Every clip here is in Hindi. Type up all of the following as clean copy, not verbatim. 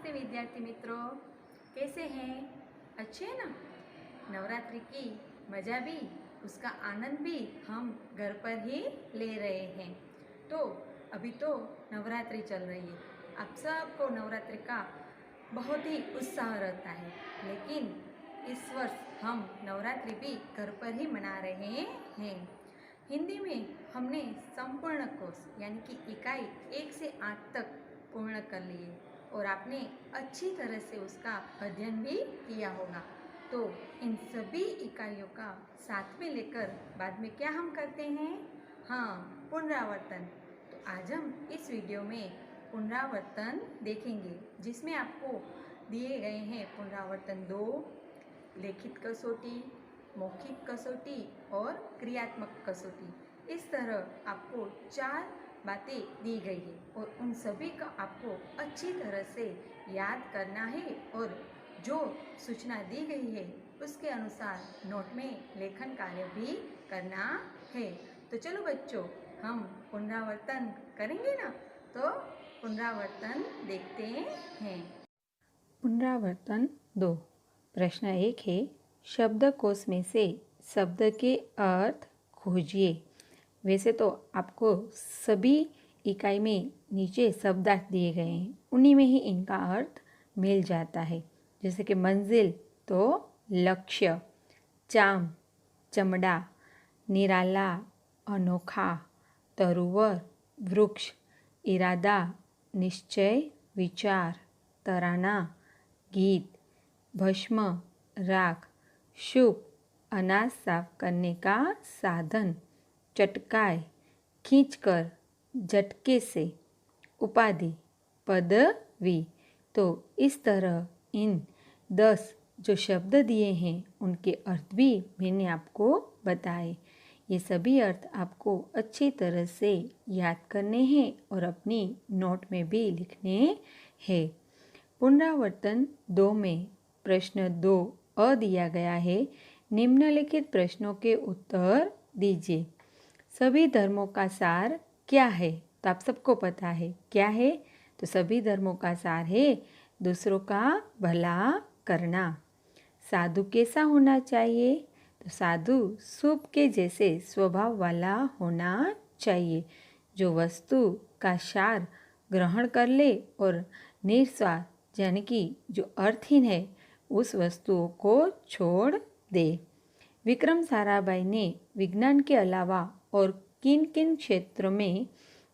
नमस्ते विद्यार्थी मित्रों, कैसे हैं? अच्छे हैं ना? नवरात्रि की मज़ा भी, उसका आनंद भी हम घर पर ही ले रहे हैं। तो अभी तो नवरात्रि चल रही है। आप सबको नवरात्रि का बहुत ही उत्साह रहता है, लेकिन इस वर्ष हम नवरात्रि भी घर पर ही मना रहे हैं। हिंदी में हमने संपूर्ण कोर्स यानी कि इकाई 1 से 8 तक पूर्ण कर लिए और आपने अच्छी तरह से उसका अध्ययन भी किया होगा। तो इन सभी इकाइयों का साथ में लेकर बाद में क्या हम करते हैं? हाँ, पुनरावर्तन। तो आज हम इस वीडियो में पुनरावर्तन देखेंगे, जिसमें आपको दिए गए हैं पुनरावर्तन 2, लिखित कसौटी, मौखिक कसौटी और क्रियात्मक कसौटी। इस तरह आपको 4 बातें दी गई है और उन सभी का आपको अच्छी तरह से याद करना है और जो सूचना दी गई है उसके अनुसार नोट में लेखन कार्य भी करना है। तो चलो बच्चों, हम पुनरावर्तन करेंगे ना? तो पुनरावर्तन देखते हैं। पुनरावर्तन 2। प्रश्न 1 है, शब्दकोश में से शब्द के अर्थ खोजिए। वैसे तो आपको सभी इकाई में नीचे शब्दार्थ दिए गए हैं, उन्हीं में ही इनका अर्थ मिल जाता है। जैसे कि मंजिल तो लक्ष्य, चाम चमड़ा, निराला अनोखा, तरुवर वृक्ष, इरादा निश्चय विचार, तराना गीत, भस्म राख, शुभ अनाज साफ करने का साधन, चटकाए खींचकर, झटके से, उपाधि पदवी। तो इस तरह इन 10 जो शब्द दिए हैं उनके अर्थ भी मैंने आपको बताए। ये सभी अर्थ आपको अच्छी तरह से याद करने हैं और अपनी नोट में भी लिखने हैं। पुनरावर्तन 2 में प्रश्न 2 अ दिया गया है। निम्नलिखित प्रश्नों के उत्तर दीजिए। सभी धर्मों का सार क्या है? तो आप सबको पता है क्या है। तो सभी धर्मों का सार है दूसरों का भला करना। साधु कैसा होना चाहिए? तो साधु सूप के जैसे स्वभाव वाला होना चाहिए, जो वस्तु का सार ग्रहण कर ले और निस्वार्थ यानी कि जो अर्थहीन है उस वस्तुओं को छोड़ दे। विक्रम साराभाई ने विज्ञान के अलावा और किन किन क्षेत्रों में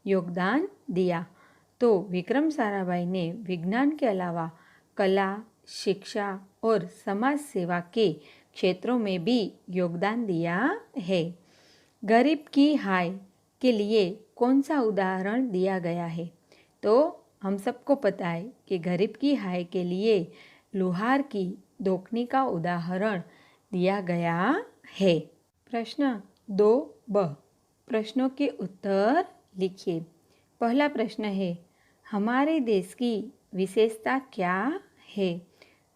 योगदान दिया? तो विक्रम साराभाई ने विज्ञान के अलावा कला, शिक्षा और समाज सेवा के क्षेत्रों में भी योगदान दिया है। गरीब की हाय के लिए कौन सा उदाहरण दिया गया है? तो हम सबको पता है कि गरीब की हाय के लिए लुहार की दोकनी का उदाहरण दिया गया है। प्रश्न 2 ब। प्रश्नों के उत्तर लिखिए। पहला प्रश्न है, हमारे देश की विशेषता क्या है?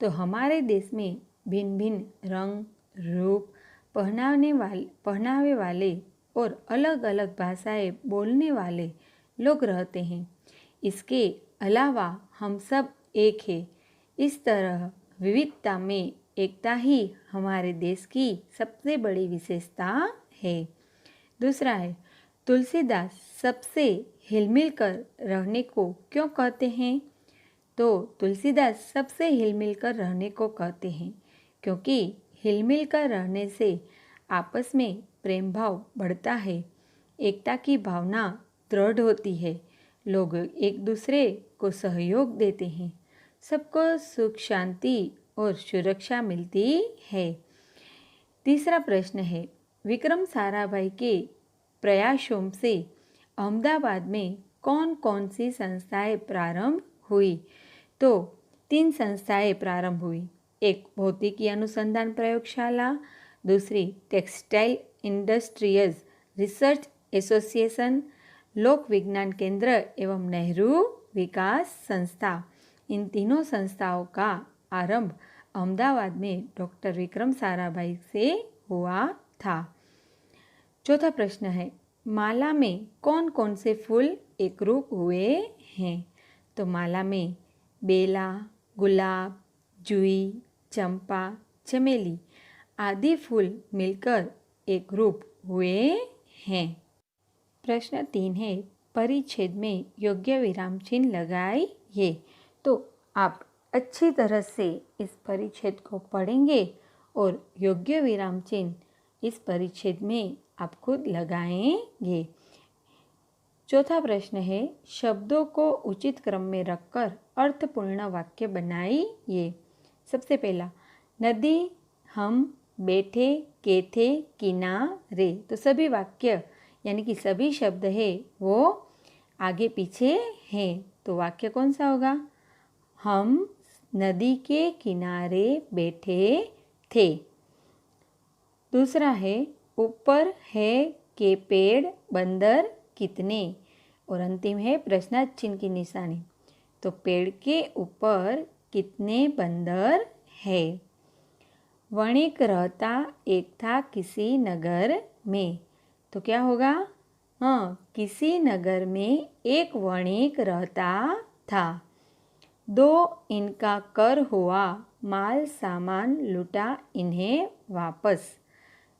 तो हमारे देश में भिन्न भिन्न रंग, रूप, पहनावे वाले और अलग अलग भाषाएं बोलने वाले लोग रहते हैं। इसके अलावा हम सब एक हैं। इस तरह विविधता में एकता ही हमारे देश की सबसे बड़ी विशेषता है। दूसरा है, तुलसीदास सबसे हिलमिल कर रहने को क्यों कहते हैं? तो तुलसीदास सबसे हिलमिल कर रहने को कहते हैं क्योंकि हिलमिल कर रहने से आपस में प्रेम भाव बढ़ता है, एकता की भावना दृढ़ होती है, लोग एक दूसरे को सहयोग देते हैं, सबको सुख शांति और सुरक्षा मिलती है। तीसरा प्रश्न है, विक्रम साराभाई के प्रयासों से अहमदाबाद में कौन कौन सी संस्थाएं प्रारंभ हुई? तो 3 संस्थाएं प्रारंभ हुई। एक भौतिकी अनुसंधान प्रयोगशाला, दूसरी टेक्सटाइल इंडस्ट्रीज रिसर्च एसोसिएशन, लोक विज्ञान केंद्र एवं नेहरू विकास संस्था। इन तीनों संस्थाओं का आरंभ अहमदाबाद में डॉक्टर विक्रम साराभाई से हुआ था। चौथा प्रश्न है, माला में कौन कौन से फूल एकरूप हुए हैं? तो माला में बेला, गुलाब, जूही, चंपा, चमेली आदि फूल मिलकर एक ग्रुप हुए हैं। प्रश्न 3 है, परिच्छेद में योग्य विराम चिन्ह लगाइए। तो आप अच्छी तरह से इस परिच्छेद को पढ़ेंगे और योग्य विराम चिन्ह इस परिच्छेद में आप खुद लगाएंगे। चौथा प्रश्न है, शब्दों को उचित क्रम में रखकर अर्थपूर्ण वाक्य बनाइए। सबसे पहला, नदी, हम, बैठे, के थे, किनारे। तो सभी वाक्य यानी कि सभी शब्द है वो आगे पीछे हैं। तो वाक्य कौन सा होगा? हम नदी के किनारे बैठे थे। दूसरा है, ऊपर है के पेड़, बंदर कितने। और अंतिम है प्रश्नार्थ चिन्ह की निशानी। तो पेड़ के ऊपर कितने बंदर है। वणिक रहता एक था किसी नगर में। तो क्या होगा? हाँ, किसी नगर में एक वणिक रहता था। 2 इनका कर हुआ, माल सामान लूटा इन्हें वापस।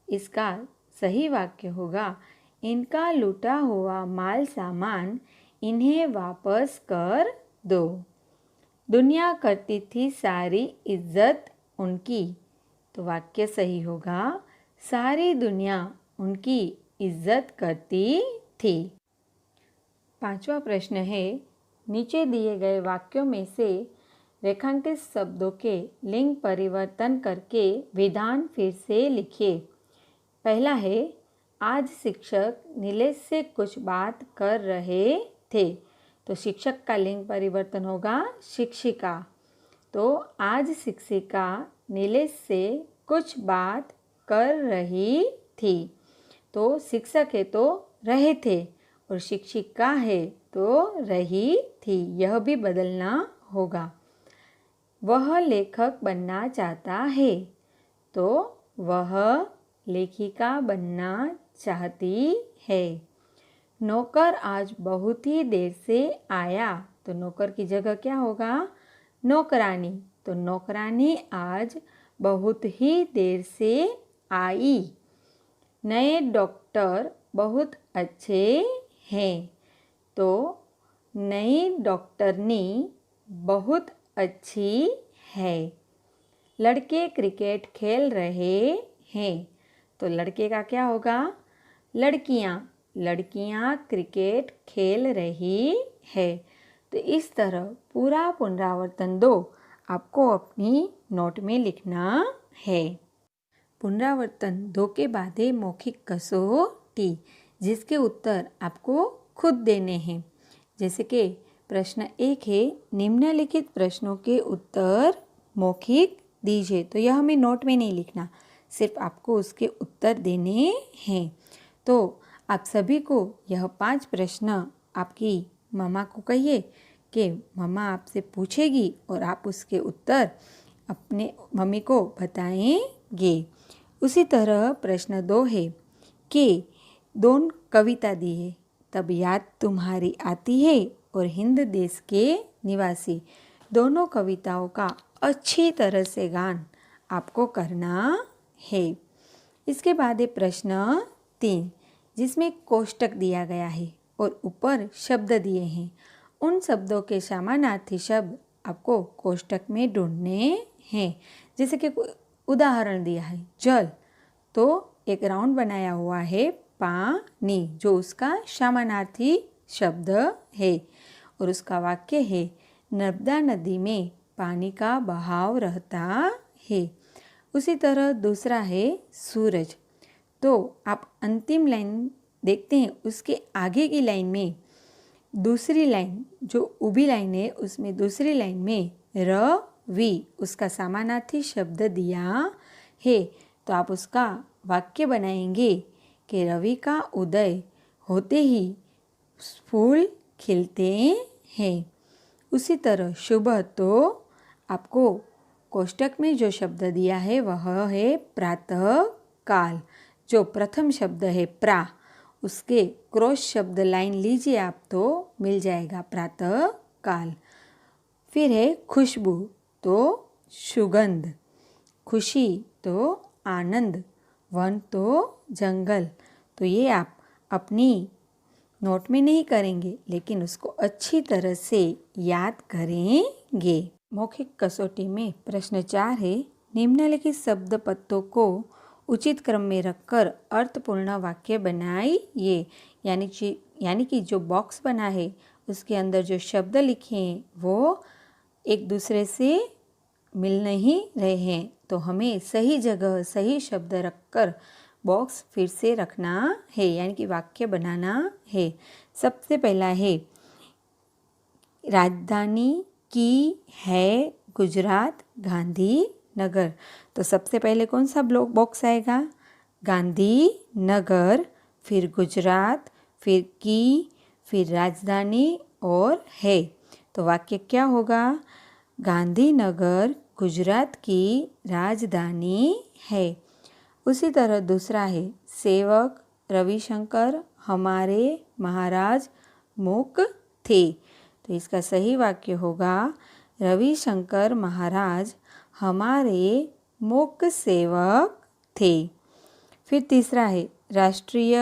इसका सही वाक्य होगा, इनका लूटा हुआ माल सामान इन्हें वापस कर दो। दुनिया करती थी सारी इज्जत उनकी। तो वाक्य सही होगा, सारी दुनिया उनकी इज्जत करती थी। 5वां प्रश्न है, नीचे दिए गए वाक्यों में से रेखांकित शब्दों के लिंग परिवर्तन करके विधान फिर से लिखिए। पहला है, आज शिक्षक नीलेश से कुछ बात कर रहे थे। तो शिक्षक का लिंग परिवर्तन होगा शिक्षिका। तो आज शिक्षिका नीलेश से कुछ बात कर रही थी। तो शिक्षक है तो रहे थे और शिक्षिका है तो रही थी, यह भी बदलना होगा। वह लेखक बनना चाहता है। तो वह लेखिका बनना चाहती है। नौकर आज बहुत ही देर से आया। तो नौकर की जगह क्या होगा? नौकरानी। तो नौकरानी आज बहुत ही देर से आई। नए डॉक्टर बहुत अच्छे हैं। तो नई डॉक्टरनी बहुत अच्छी है। लड़के क्रिकेट खेल रहे हैं। तो लड़के का क्या होगा? लड़कियाँ क्रिकेट खेल रही है। तो इस तरह पूरा पुनरावर्तन 2 आपको अपनी नोट में लिखना है। पुनरावर्तन 2 के बाद है मौखिक कसौटी, जिसके उत्तर आपको खुद देने हैं। जैसे कि प्रश्न 1 है, निम्नलिखित प्रश्नों के उत्तर मौखिक दीजिए। तो यह हमें नोट में नहीं लिखना, सिर्फ आपको उसके उत्तर देने हैं। तो आप सभी को यह 5 प्रश्न आपकी मम्मा को कहिए कि मम्मा आपसे पूछेगी और आप उसके उत्तर अपने मम्मी को बताएंगे। उसी तरह प्रश्न 2 है कि 2 कविता दी है, तब याद तुम्हारी आती है और हिंद देश के निवासी। दोनों कविताओं का अच्छी तरह से गान आपको करना है। इसके बाद है प्रश्न 3, जिसमें कोष्टक दिया गया है और ऊपर शब्द दिए हैं। उन शब्दों के समानार्थी शब्द आपको कोष्टक में ढूंढने हैं। जैसे कि उदाहरण दिया है जल, तो एक राउंड बनाया हुआ है पानी, जो उसका समानार्थी शब्द है और उसका वाक्य है, नर्मदा नदी में पानी का बहाव रहता है। उसी तरह दूसरा है सूरज। तो आप अंतिम लाइन देखते हैं, उसके आगे की लाइन में दूसरी लाइन जो ऊभी लाइन है उसमें दूसरी लाइन में रवि उसका समानार्थी शब्द दिया है। तो आप उसका वाक्य बनाएंगे कि रवि का उदय होते ही फूल खिलते हैं। उसी तरह शुभ, तो आपको कोष्टक में जो शब्द दिया है वह है प्रातः काल। जो प्रथम शब्द है प्रा, उसके क्रॉस शब्द लाइन लीजिए आप तो मिल जाएगा प्रातः काल। फिर है खुशबू तो सुगंध, खुशी तो आनंद, वन तो जंगल। तो ये आप अपनी नोट में नहीं करेंगे लेकिन उसको अच्छी तरह से याद करेंगे। मौखिक कसौटी में प्रश्न 4 है, निम्नलिखित शब्द पत्तों को उचित क्रम में रखकर अर्थपूर्ण वाक्य बनाइए। यानी कि जो बॉक्स बना है उसके अंदर जो शब्द लिखे हैं वो एक दूसरे से मिल नहीं रहे हैं, तो हमें सही जगह सही शब्द रखकर बॉक्स फिर से रखना है, यानी कि वाक्य बनाना है। सबसे पहला है, राजधानी की है गुजरात गांधीनगर। तो सबसे पहले कौन सा बॉक्स आएगा? गांधीनगर, फिर गुजरात, फिर की, फिर राजधानी और है। तो वाक्य क्या होगा? गांधीनगर गुजरात की राजधानी है। उसी तरह दूसरा है, सेवक रविशंकर हमारे महाराज मूक थे। तो इसका सही वाक्य होगा, रविशंकर महाराज हमारे मूक सेवक थे। फिर तीसरा है, राष्ट्रीय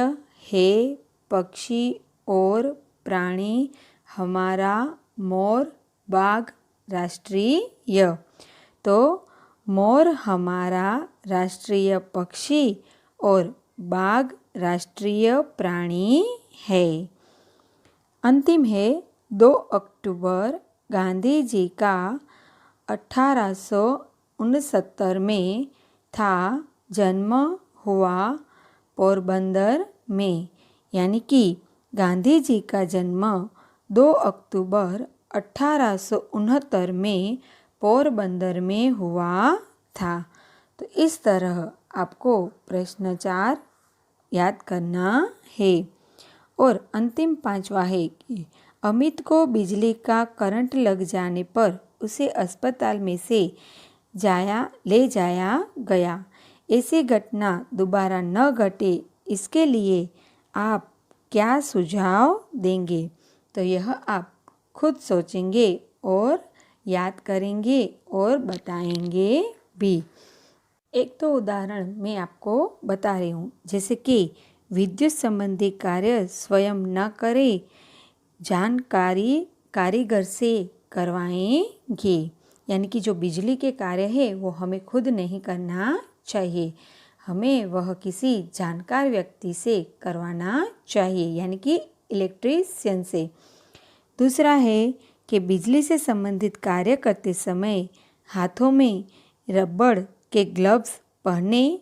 है पक्षी और प्राणी हमारा मोर बाघ राष्ट्रीय। तो मोर हमारा राष्ट्रीय पक्षी और बाघ राष्ट्रीय प्राणी है। अंतिम है, 2 अक्टूबर गांधी जी का 1869 में था जन्म हुआ पोरबंदर में। यानी कि गांधी जी का जन्म 2 अक्टूबर 1869 में पोरबंदर में हुआ था। तो इस तरह आपको प्रश्न 4 याद करना है। और अंतिम 5वां है कि अमित को बिजली का करंट लग जाने पर उसे अस्पताल में से ले जाया गया। ऐसी घटना दोबारा न घटे इसके लिए आप क्या सुझाव देंगे? तो यह आप खुद सोचेंगे और याद करेंगे और बताएंगे भी। एक तो उदाहरण मैं आपको बता रही हूँ, जैसे कि विद्युत संबंधी कार्य स्वयं न करें, जानकारी कारीगर से करवाएंगे। यानी कि जो बिजली के कार्य है वो हमें खुद नहीं करना चाहिए, हमें वह किसी जानकार व्यक्ति से करवाना चाहिए, यानी कि इलेक्ट्रीशियन से। दूसरा है कि बिजली से संबंधित कार्य करते समय हाथों में रबड़ के ग्लव्स पहनने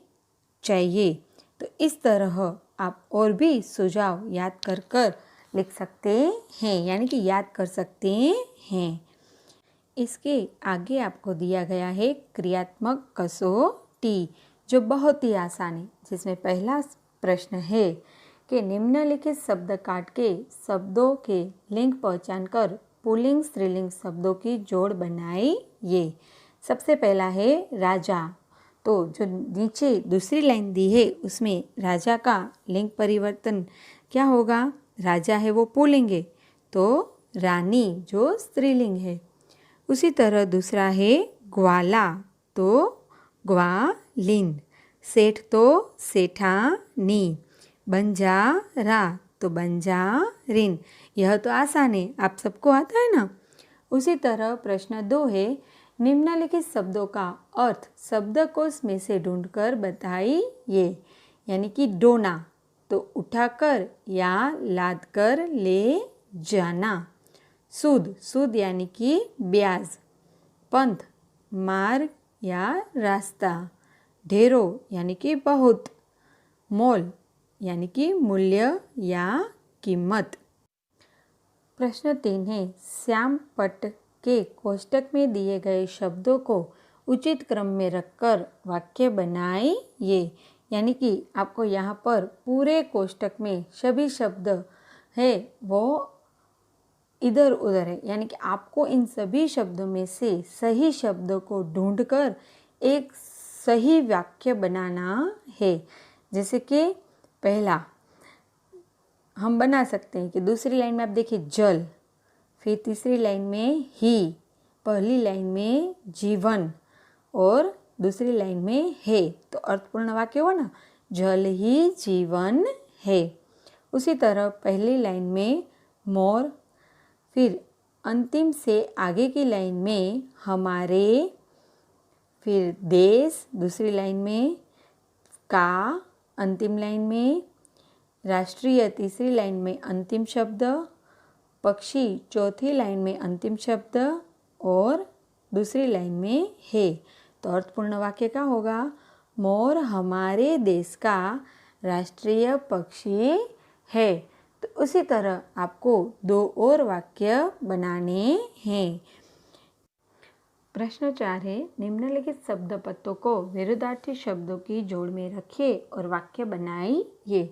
चाहिए। तो इस तरह आप और भी सुझाव याद कर लिख सकते हैं, यानी कि याद कर सकते हैं। इसके आगे आपको दिया गया है क्रियात्मक कसौटी, जो बहुत ही आसान है, जिसमें पहला प्रश्न है कि निम्नलिखित शब्द काट के शब्दों के लिंग पहचान कर पुल्लिंग स्त्रीलिंग शब्दों की जोड़ बनाइए। सबसे पहला है राजा। तो जो नीचे दूसरी लाइन दी है उसमें राजा का लिंग परिवर्तन क्या होगा? राजा है वो पुल्लिंग है, तो रानी जो स्त्रीलिंग है। उसी तरह दूसरा है ग्वाला, तो ग्वालिन। सेठ तो सेठानी। बंजारा तो बंजारिन। यह तो आसान है, आप सबको आता है ना। उसी तरह प्रश्न 2 है, निम्नलिखित शब्दों का अर्थ शब्दकोश में से ढूंढकर बताइए। यानी कि डोना तो उठाकर या लाद कर ले जाना। सूद यानी कि ब्याज। पंथ मार्ग या रास्ता। ढेरो यानी कि बहुत। मोल यानी कि मूल्य या कीमत। प्रश्न 3 है, श्याम पट के कोष्टक में दिए गए शब्दों को उचित क्रम में रखकर वाक्य बनाइए। यानी कि आपको यहाँ पर पूरे कोष्टक में सभी शब्द है वो इधर उधर है, यानी कि आपको इन सभी शब्दों में से सही शब्दों को ढूंढकर एक सही वाक्य बनाना है। जैसे कि पहला हम बना सकते हैं कि दूसरी लाइन में आप देखिए जल, फिर तीसरी लाइन में ही, पहली लाइन में जीवन और दूसरी लाइन में है, तो अर्थपूर्ण वाक्य हो ना, जल ही जीवन है। उसी तरह पहली लाइन में मोर, फिर अंतिम से आगे की लाइन में हमारे, फिर देश दूसरी लाइन में, का अंतिम लाइन में, राष्ट्रीय तीसरी लाइन में अंतिम शब्द, पक्षी चौथी लाइन में अंतिम शब्द और दूसरी लाइन में है। तो अर्थपूर्ण वाक्य क्या होगा? मोर हमारे देश का राष्ट्रीय पक्षी है। तो उसी तरह आपको 2 और वाक्य बनाने हैं। प्रश्न 4 है, निम्नलिखित शब्द पत्तों को विरुद्धार्थी शब्दों की जोड़ में रखिए और वाक्य बनाइए।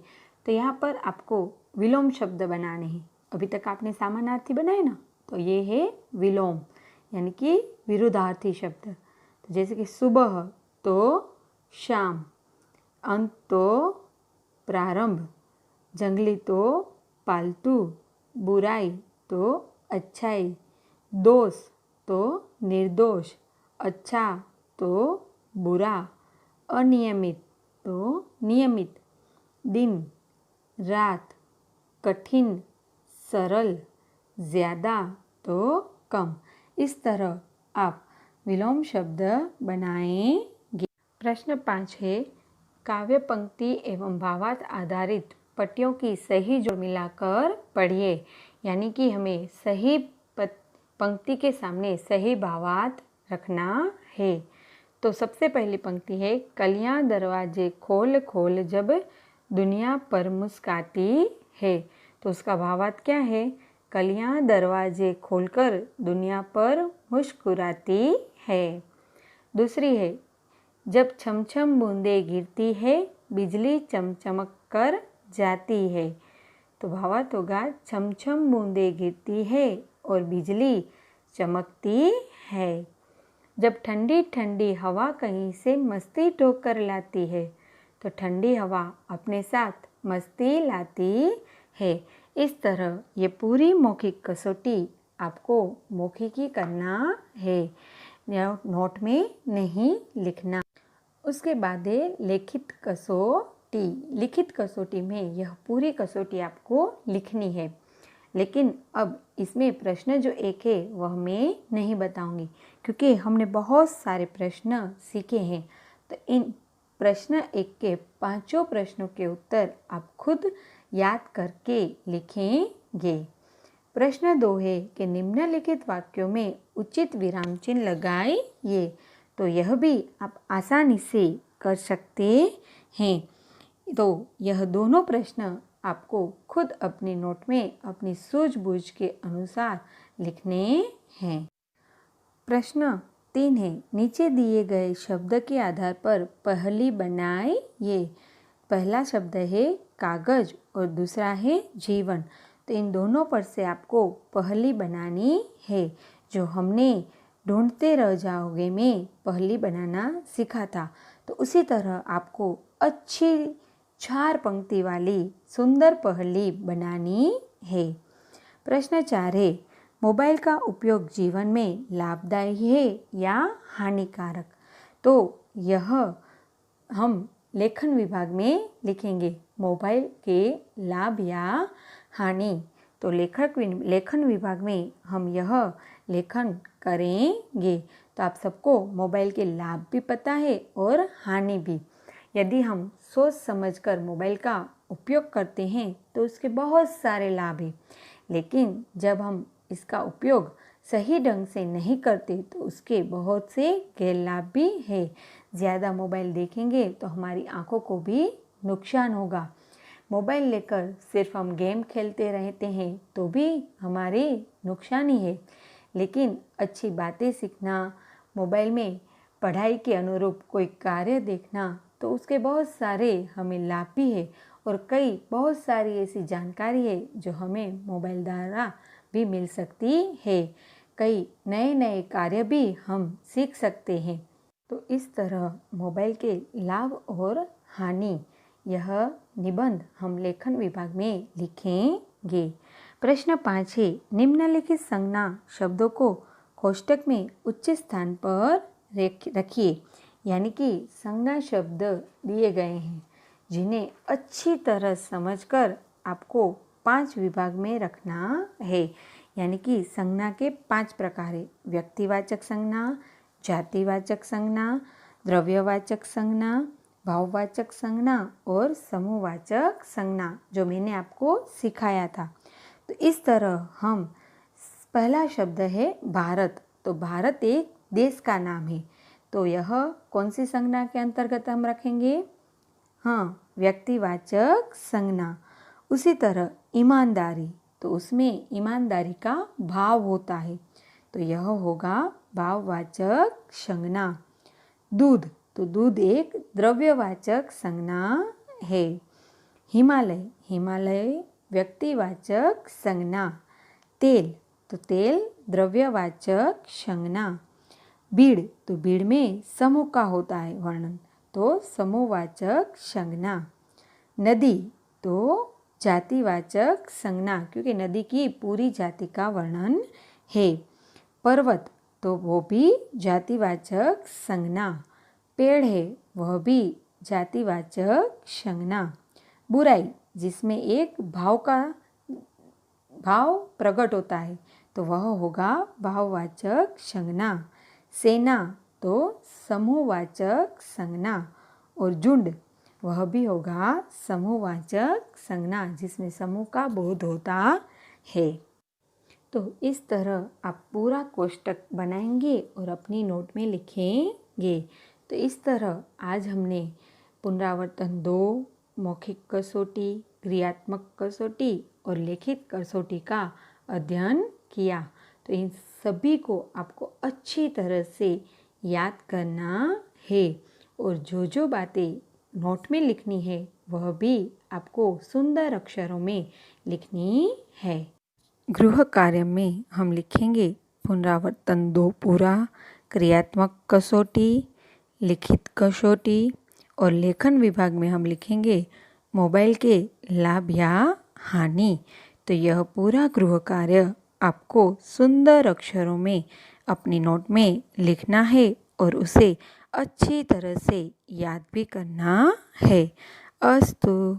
तो यहाँ पर आपको विलोम शब्द बनाने हैं। अभी तक आपने समानार्थी बनाए ना, तो ये है विलोम, यानी कि विरुद्धार्थी शब्द। तो जैसे कि सुबह तो शाम, अंत तो प्रारंभ, जंगली तो पालतू, बुराई तो अच्छाई, दोष तो निर्दोष, अच्छा तो बुरा, अनियमित तो नियमित, दिन रात, कठिन सरल, ज़्यादा तो कम। इस तरह आप विलोम शब्द बनाएंगे। प्रश्न 5 है, काव्य पंक्ति एवं भावार्थ आधारित पट्टियों की सही जोड़ मिलाकर पढ़िए। यानी कि हमें सही पंक्ति के सामने सही भावार्थ रखना है। तो सबसे पहली पंक्ति है, कलियां दरवाजे खोल खोल जब दुनिया पर मुस्काती है। तो उसका भावार्थ क्या है? कलियां दरवाजे खोलकर दुनिया पर मुस्कुराती है। दूसरी है, जब छमछम बूंदें गिरती है बिजली चमचमक कर जाती है। तो भावार्थ होगा, छमछम बूंदें गिरती है और बिजली चमकती है। जब ठंडी ठंडी हवा कहीं से मस्ती ढोक कर लाती है। तो ठंडी हवा अपने साथ मस्ती लाती है। इस तरह ये पूरी मौखिक कसौटी आपको मौखिकी करना है, नोट में नहीं लिखना। उसके बाद है लिखित कसौटी। लिखित कसौटी में यह पूरी कसौटी आपको लिखनी है, लेकिन अब इसमें प्रश्न जो एक है वह मैं नहीं बताऊंगी, क्योंकि हमने बहुत सारे प्रश्न सीखे हैं। तो इन प्रश्न 1 के 5 प्रश्नों के उत्तर आप खुद याद करके लिखेंगे। प्रश्न 2 है कि निम्नलिखित वाक्यों में उचित विराम चिन्ह लगाइए। तो यह भी आप आसानी से कर सकते हैं। तो यह दोनों प्रश्न आपको खुद अपनी नोट में अपनी सूझबूझ के अनुसार लिखने हैं। प्रश्न 3 है, नीचे दिए गए शब्द के आधार पर पहली बनाइए। पहला शब्द है कागज और दूसरा है जीवन। तो इन दोनों पर से आपको पहली बनानी है, जो हमने ढूंढते रह जाओगे में पहली बनाना सीखा था। तो उसी तरह आपको अच्छी 4 पंक्ति वाली सुंदर पहली बनानी है। प्रश्न 4 है, मोबाइल का उपयोग जीवन में लाभदायी है या हानिकारक। तो यह हम लेखन विभाग में लिखेंगे, मोबाइल के लाभ या हानि। तो लेखन विभाग में हम यह लेखन करेंगे। तो आप सबको मोबाइल के लाभ भी पता है और हानि भी। यदि हम सोच समझकर मोबाइल का उपयोग करते हैं तो उसके बहुत सारे लाभ हैं, लेकिन जब हम इसका उपयोग सही ढंग से नहीं करते तो उसके बहुत से गैरलाभ भी है। ज़्यादा मोबाइल देखेंगे तो हमारी आँखों को भी नुकसान होगा। मोबाइल लेकर सिर्फ हम गेम खेलते रहते हैं तो भी हमारी नुकसान ही है। लेकिन अच्छी बातें सीखना, मोबाइल में पढ़ाई के अनुरूप कोई कार्य देखना, तो उसके बहुत सारे हमें लाभ भी है और बहुत सारी ऐसी जानकारी है जो हमें मोबाइल द्वारा भी मिल सकती है। कई नए नए कार्य भी हम सीख सकते हैं। तो इस तरह मोबाइल के लाभ और हानि यह निबंध हम लेखन विभाग में लिखेंगे। प्रश्न 5 है, निम्नलिखित संज्ञा शब्दों को कोष्टक में उच्च स्थान पर रखिए, यानी कि संज्ञा शब्द दिए गए हैं जिन्हें अच्छी तरह समझकर आपको 5 विभाग में रखना है। यानी कि संज्ञा के 5 प्रकार है: व्यक्तिवाचक संज्ञा, जातिवाचक संज्ञा, द्रव्यवाचक संज्ञा, भाववाचक संज्ञा और समूहवाचक संज्ञा, जो मैंने आपको सिखाया था। तो इस तरह हम पहला शब्द है भारत। तो भारत एक देश का नाम है, तो यह कौन सी संज्ञा के अंतर्गत हम रखेंगे? हाँ, व्यक्तिवाचक संज्ञा। उसी तरह ईमानदारी, तो उसमें ईमानदारी का भाव होता है, तो यह होगा भाववाचक संज्ञा। दूध, तो दूध एक द्रव्यवाचक संज्ञा है। हिमालय, हिमालय व्यक्तिवाचक संज्ञा। तेल, तो तेल द्रव्यवाचक संज्ञा। भीड़, तो भीड़ में समूह का होता है वर्णन, तो समूहवाचक संज्ञा। नदी, तो जातिवाचक संज्ञा, क्योंकि नदी की पूरी जाति का वर्णन है। पर्वत, तो वो भी जातिवाचक संज्ञा। पेड़ है, वह भी जातिवाचक संज्ञा। बुराई, जिसमें एक भाव प्रकट होता है, तो वह होगा भाववाचक संज्ञा। सेना, तो समूहवाचक संज्ञा। और झुंड, वह भी होगा समूहवाचक संज्ञा, जिसमें समूह का बोध होता है। तो इस तरह आप पूरा कोष्टक बनाएंगे और अपनी नोट में लिखेंगे। तो इस तरह आज हमने पुनरावर्तन 2, मौखिक कसौटी, क्रियात्मक कसौटी और लिखित कसौटी का अध्ययन किया। तो इन सभी को आपको अच्छी तरह से याद करना है और जो बातें नोट में लिखनी है वह भी आपको सुंदर अक्षरों में लिखनी है। गृह कार्य में हम लिखेंगे पुनरावर्तन 2 पूरा, क्रियात्मक कसौटी, लिखित कसौटी और लेखन विभाग में हम लिखेंगे मोबाइल के लाभ या हानि। तो यह पूरा गृह कार्य आपको सुंदर अक्षरों में अपनी नोट में लिखना है और उसे अच्छी तरह से याद भी करना है। अस्तु।